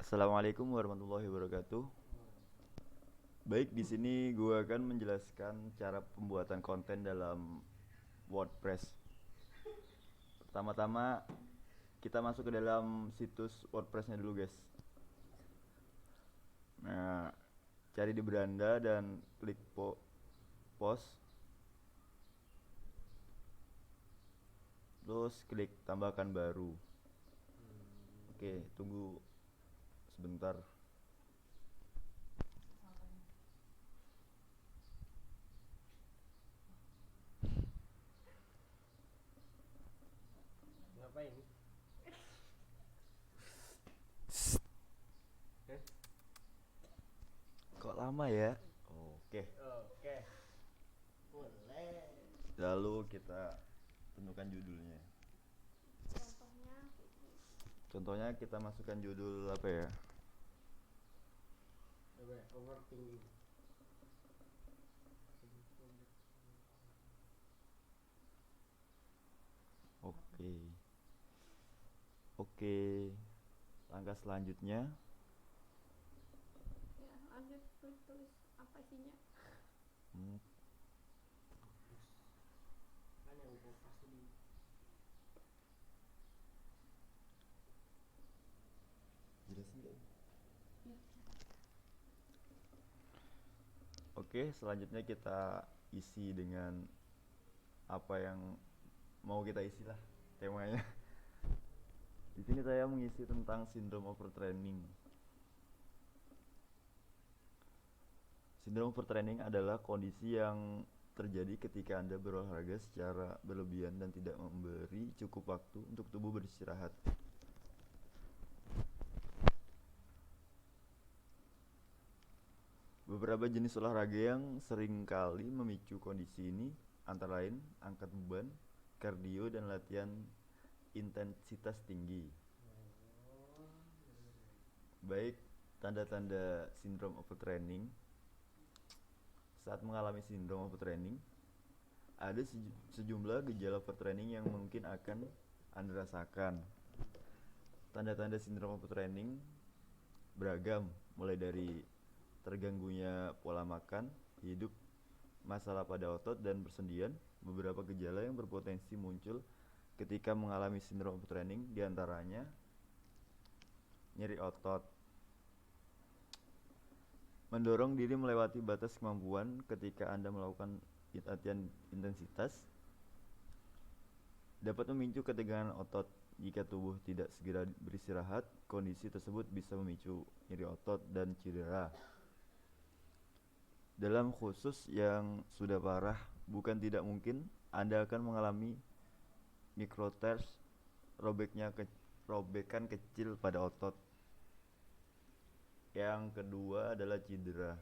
Assalamualaikum warahmatullahi wabarakatuh. Baik, di sini gue akan menjelaskan cara pembuatan konten dalam WordPress. Pertama-tama kita masuk ke dalam situs WordPress-nya dulu, guys. Nah, cari di beranda dan klik post. Terus klik tambahkan baru. Oke, tunggu sebentar. Ngapain? Kok lama ya? Oke. Oke, boleh. Lalu kita tentukan judulnya. Contohnya kita masukkan judul apa ya? Coba overthinking. Oke. Oke. Langkah selanjutnya Ya, lanjut tulis apa isinya. hmm, Kan yang kopas tadi. jelasin gak? Ya. Oke, selanjutnya kita isi dengan apa yang mau kita isi lah temanya. Di sini saya mengisi tentang sindrom overtraining. Sindrom overtraining adalah kondisi yang terjadi ketika Anda berolahraga secara berlebihan dan tidak memberi cukup waktu untuk tubuh beristirahat. Beberapa jenis olahraga yang sering kali memicu kondisi ini antara lain angkat beban, kardio, dan latihan intensitas tinggi. Baik, tanda-tanda sindrom overtraining. Saat mengalami sindrom overtraining, ada sejumlah gejala overtraining yang mungkin akan Anda rasakan. Tanda-tanda sindrom overtraining beragam, mulai dari terganggunya pola makan, hidup, masalah pada otot dan persendian. Beberapa gejala yang berpotensi muncul ketika mengalami sindrom overtraining diantaranya nyeri otot, mendorong diri melewati batas kemampuan ketika Anda melakukan latihan intensitas, dapat memicu ketegangan otot. Jika tubuh tidak segera beristirahat, kondisi tersebut bisa memicu nyeri otot dan cedera. Dalam khusus yang sudah parah, bukan tidak mungkin Anda akan mengalami microtears, robekan kecil pada otot. Yang kedua adalah cedera.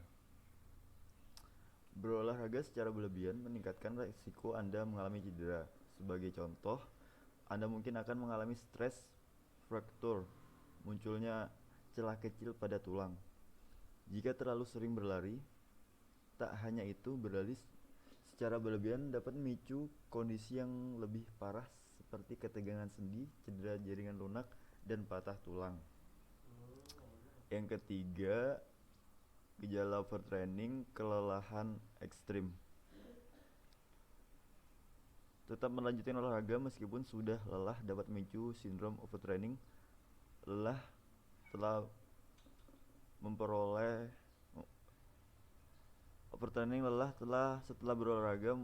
Berolahraga secara berlebihan meningkatkan risiko Anda mengalami cedera. Sebagai contoh, Anda mungkin akan mengalami stress fracture, munculnya celah kecil pada tulang. Jika terlalu sering berlari, tak hanya itu, berlari secara berlebihan dapat memicu kondisi yang lebih parah seperti ketegangan sendi, cedera jaringan lunak, dan patah tulang. Yang ketiga, gejala overtraining, kelelahan ekstrim. Tetap melanjutkan olahraga meskipun sudah lelah dapat memicu sindrom overtraining. Lelah telah memperoleh overtraining setelah berolahraga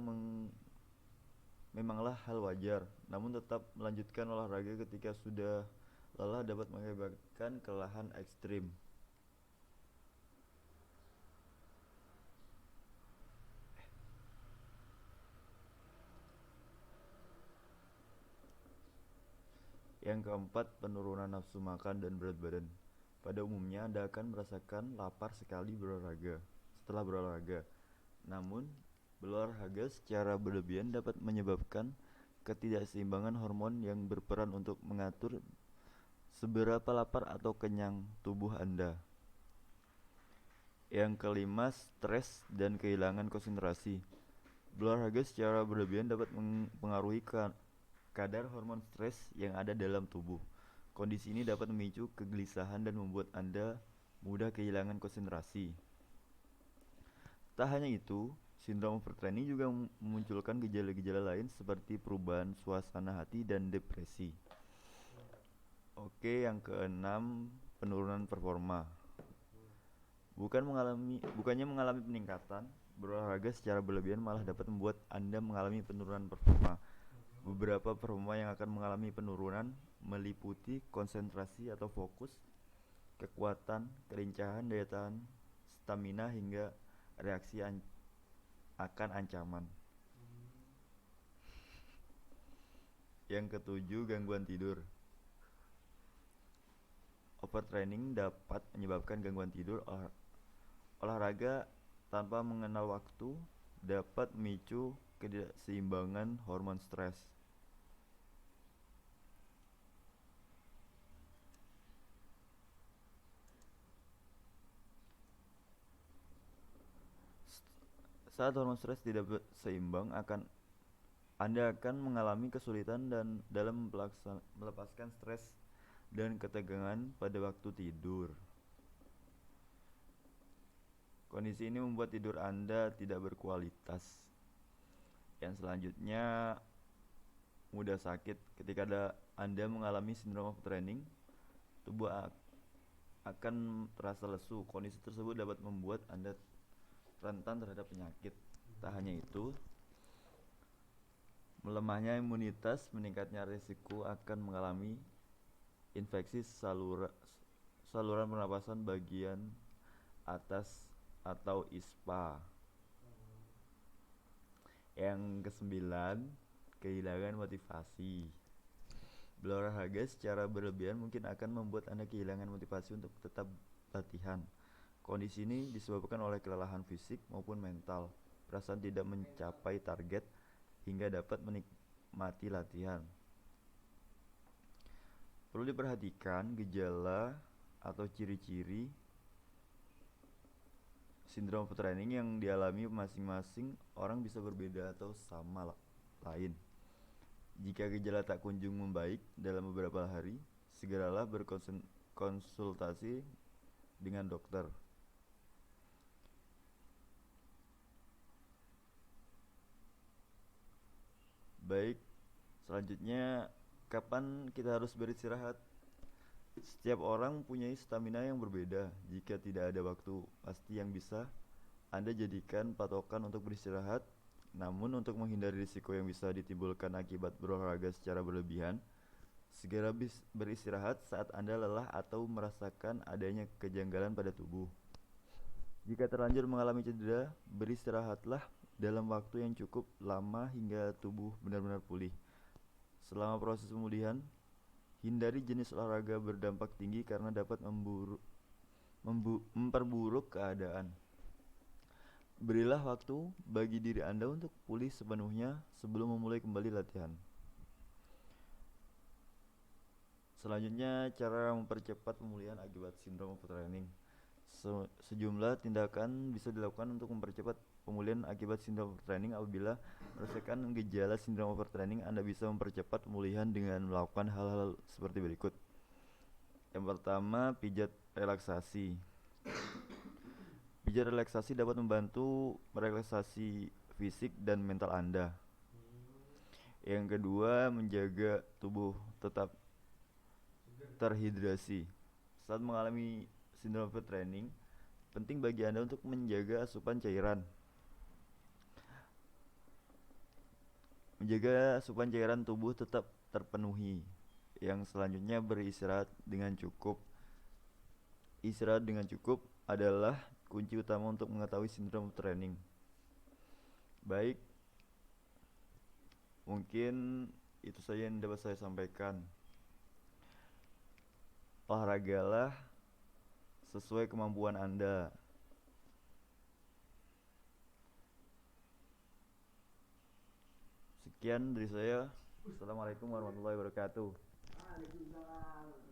memanglah hal wajar. Namun tetap melanjutkan olahraga ketika sudah lelah dapat mengakibatkan kelelahan ekstrim. Yang keempat, penurunan nafsu makan dan berat badan. Pada umumnya Anda akan merasakan lapar setelah berolahraga. Namun, berolahraga secara berlebihan dapat menyebabkan ketidakseimbangan hormon yang berperan untuk mengatur seberapa lapar atau kenyang tubuh Anda. Yang kelima, stres dan kehilangan konsentrasi. Berolahraga secara berlebihan dapat mempengaruhi kadar hormon stres yang ada dalam tubuh. Kondisi ini dapat memicu kegelisahan dan membuat Anda mudah kehilangan konsentrasi. Tak hanya itu, sindrom overtraining juga memunculkan gejala-gejala lain seperti perubahan suasana hati dan depresi. Oke, yang keenam, penurunan performa. Bukannya mengalami peningkatan, berolahraga secara berlebihan malah dapat membuat Anda mengalami penurunan performa. Beberapa performa yang akan mengalami penurunan meliputi konsentrasi atau fokus, kekuatan, kelincahan, daya tahan, stamina, hingga reaksi akan ancaman. Yang ketujuh, gangguan tidur. Overtraining dapat menyebabkan gangguan tidur. Olahraga tanpa mengenal waktu dapat memicu ketidakseimbangan hormon stres. Saat hormon stres tidak seimbang, Anda akan mengalami kesulitan dalam melepaskan stres dan ketegangan pada waktu tidur. Kondisi ini membuat tidur Anda tidak berkualitas. Yang selanjutnya, mudah sakit. Ketika Anda mengalami sindrom overtraining, tubuh akan terasa lesu. Kondisi tersebut dapat membuat Anda rentan terhadap penyakit. Tak hanya itu, melemahnya imunitas, meningkatnya risiko akan mengalami infeksi saluran pernapasan bagian atas atau ISPA. Yang kesembilan, kehilangan motivasi. Berolahraga secara berlebihan mungkin akan membuat Anda kehilangan motivasi untuk tetap latihan. Kondisi ini disebabkan oleh kelelahan fisik maupun mental, perasaan tidak mencapai target, hingga dapat menikmati latihan. Perlu diperhatikan gejala atau ciri-ciri sindrom overtraining yang dialami masing-masing orang bisa berbeda atau sama lain. Jika gejala tak kunjung membaik dalam beberapa hari, segeralah berkonsultasi dengan dokter. Baik, selanjutnya, kapan kita harus beristirahat? Setiap orang punya stamina yang berbeda. Jika tidak ada waktu pasti yang bisa Anda jadikan patokan untuk beristirahat, namun untuk menghindari risiko yang bisa ditimbulkan akibat berolahraga secara berlebihan, segera beristirahat saat Anda lelah atau merasakan adanya kejanggalan pada tubuh. Jika terlanjur mengalami cedera, beristirahatlah dalam waktu yang cukup lama hingga tubuh benar-benar pulih. Selama proses pemulihan, hindari jenis olahraga berdampak tinggi karena dapat memperburuk keadaan. Berilah waktu bagi diri Anda untuk pulih sepenuhnya sebelum memulai kembali latihan. Selanjutnya, cara mempercepat pemulihan akibat sindrom overtraining. Sejumlah tindakan bisa dilakukan untuk mempercepat pemulihan akibat sindrom overtraining. Apabila merasakan gejala sindrom overtraining, Anda bisa mempercepat pemulihan dengan melakukan hal-hal seperti berikut. Yang pertama, pijat relaksasi. Pijat relaksasi dapat membantu merelaksasi fisik dan mental Anda. Yang kedua, menjaga tubuh tetap terhidrasi. Saat mengalami sindrom overtraining, penting bagi Anda untuk menjaga asupan cairan. Menjaga asupan cairan tubuh tetap terpenuhi. Yang selanjutnya, beristirahat dengan cukup. Istirahat dengan cukup adalah kunci utama untuk mengetahui sindrom overtraining. Baik, mungkin itu saja yang dapat saya sampaikan. Olahragalah sesuai kemampuan Anda. Sekian dari saya. Assalamualaikum warahmatullahi wabarakatuh. Waalaikumsalam.